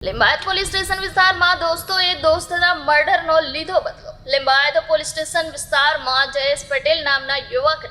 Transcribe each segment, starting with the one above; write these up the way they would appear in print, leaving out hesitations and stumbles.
Limbayat police station વિસ્તારમાં દોસ્તોએ દોસ્તના મર્ડરનો લીધો બદલો। લિંબાયત પોલીસ સ્ટેશન વિસ્તારમાં જયેશ પટેલ નામના યુવક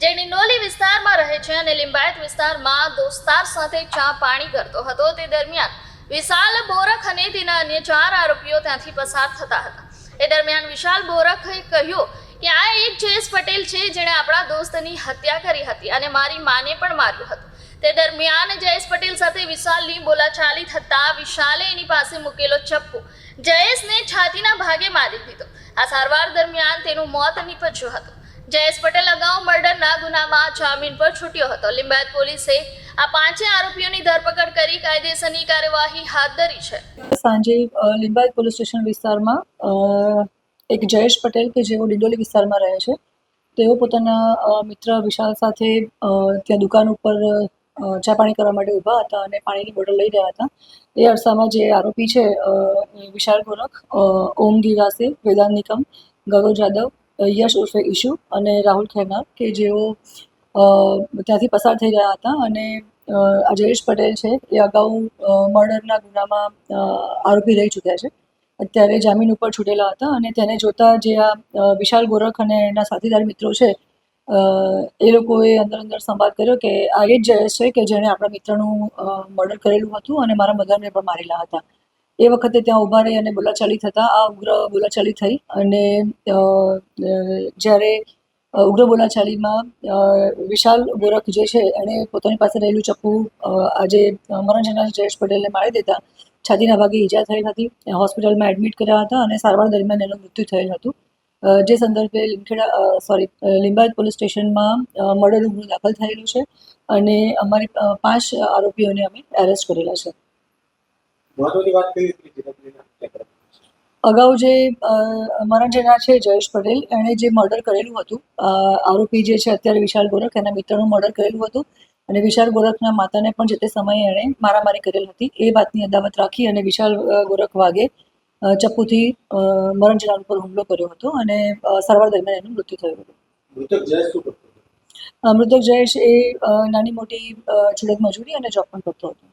જે નિંડોલી વિસ્તારમાં રહે છે અને લિંબાયત વિસ્તારમાં દોસ્તાર સાથે ચા પાણી કરતો હતો તે દરમિયાન વિશાલ બોરખ અને તેના અન્ય 4 આરોપીઓ ત્યાંથી પસાર થતા હતા। એ દરમિયાન વિશાલ બોરખે કહ્યું કે આ એક જયેશ પટેલ છે જેણે આપણા દોસ્તની હત્યા કરી હતી અને મારી માને પણ માર્યું હતું। તે દરમિયાન જયેશ પટેલ સાથે વિશાલની બોલાચાલી થતા વિશાલે એની પાસે મૂકેલો ચપ્પુ જયેશને છાતીના ભાગે મારી દીધો। આ સારવાર દરમિયાન તેનું મોત નીપજ્યું હતું। જયેશ પટેલ અગાઉ મર્ડરના ગુનામાં જામીન પર છૂટ્યો હતો। લિંબાયત પોલીસે આ 5 આરોપીઓની ધરપકડ કરી કાયદેસરની કાર્યવાહી હાથ ધરી છે। સાંજે લિંબાયત પોલીસ સ્ટેશન વિસ્તારમાં એક જયેશ પટેલ કે જેઓ ડિંડોલી વિસ્તારમાં રહે છે તેઓ પોતાના મિત્ર વિશાલ સાથે ત્યાં દુકાન ઉપર ચા પાણી કરવા માટે ઊભા હતા અને પાણીની બોટલ લઈ રહ્યા હતા। એ અરસામાં જે આરોપી છે વિશાલ બોરખ, ઓમ ગિરાસે, વેદાંત નિકમ, ગૌરવ જાદવ, યશ ઉર્ફે ઈશુ અને રાહુલ ખેરનાર કે જેઓ ત્યાંથી પસાર થઈ રહ્યા હતા અને આ જયેશ પટેલ છે એ અગાઉ મર્ડરના ગુનામાં આરોપી રહી ચૂક્યા છે। અત્યારે જામીન ઉપર છૂટેલા હતા અને તેને જોતા જે આ વિશાલ બોરખ અને એના સાથીદાર મિત્રો છે એ લોકોએ અંદર સંવાદ કર્યો કે આ એ જ જયેશ છે કે જેણે આપણા મિત્રનું મર્ડર કરેલું હતું અને મારા મધરને પણ મારેલા હતા। એ વખતે ત્યાં ઊભા રહી અને બોલાચાલી થતાં આ ઉગ્ર બોલાચાલી થઈ અને જ્યારે ઉગ્ર બોલાચાલીમાં વિશાલ બોરખ જે છે એણે પોતાની પાસે રહેલું ચપ્પુ આજે મરણ જનાર જયેશ પટેલને મારી દેતા છાતીના ભાગે ઈજા થઈ હતી। હોસ્પિટલમાં એડમિટ કર્યા હતા અને સારવાર દરમિયાન એનું મૃત્યુ થયેલ હતું। જે સંદર્ભે લિંબાયત પોલીસ સ્ટેશનમાં મર્ડરનો ગુનો દાખલ થયેલો છે અને અમારી 5 આરોપીઓને અમે એરેસ્ટ કરેલા છે। અગાઉ જે મરણ જનાર છે જયેશ પટેલ એણે જે મર્ડર કરેલું હતું આરોપી જે છે અત્યારે વિશાલ ગોરખ એના મિત્રનું મર્ડર કરેલું હતું અને વિશાલ ગોરખના માતાને પણ જે તે સમયે એણે મારામારી કરેલ હતી। એ વાતની અદાવત રાખી અને વિશાલ ગોરખ વાગે ચપ્પુથી મરણ જનાર ઉપર હુમલો કર્યો હતો અને સારવાર દરમિયાન એનું મૃત્યુ થયું હતું। મૃતક જયેશ એ નાની મોટી છુડક મજૂરી અને જોબ પણ કરતો હતો।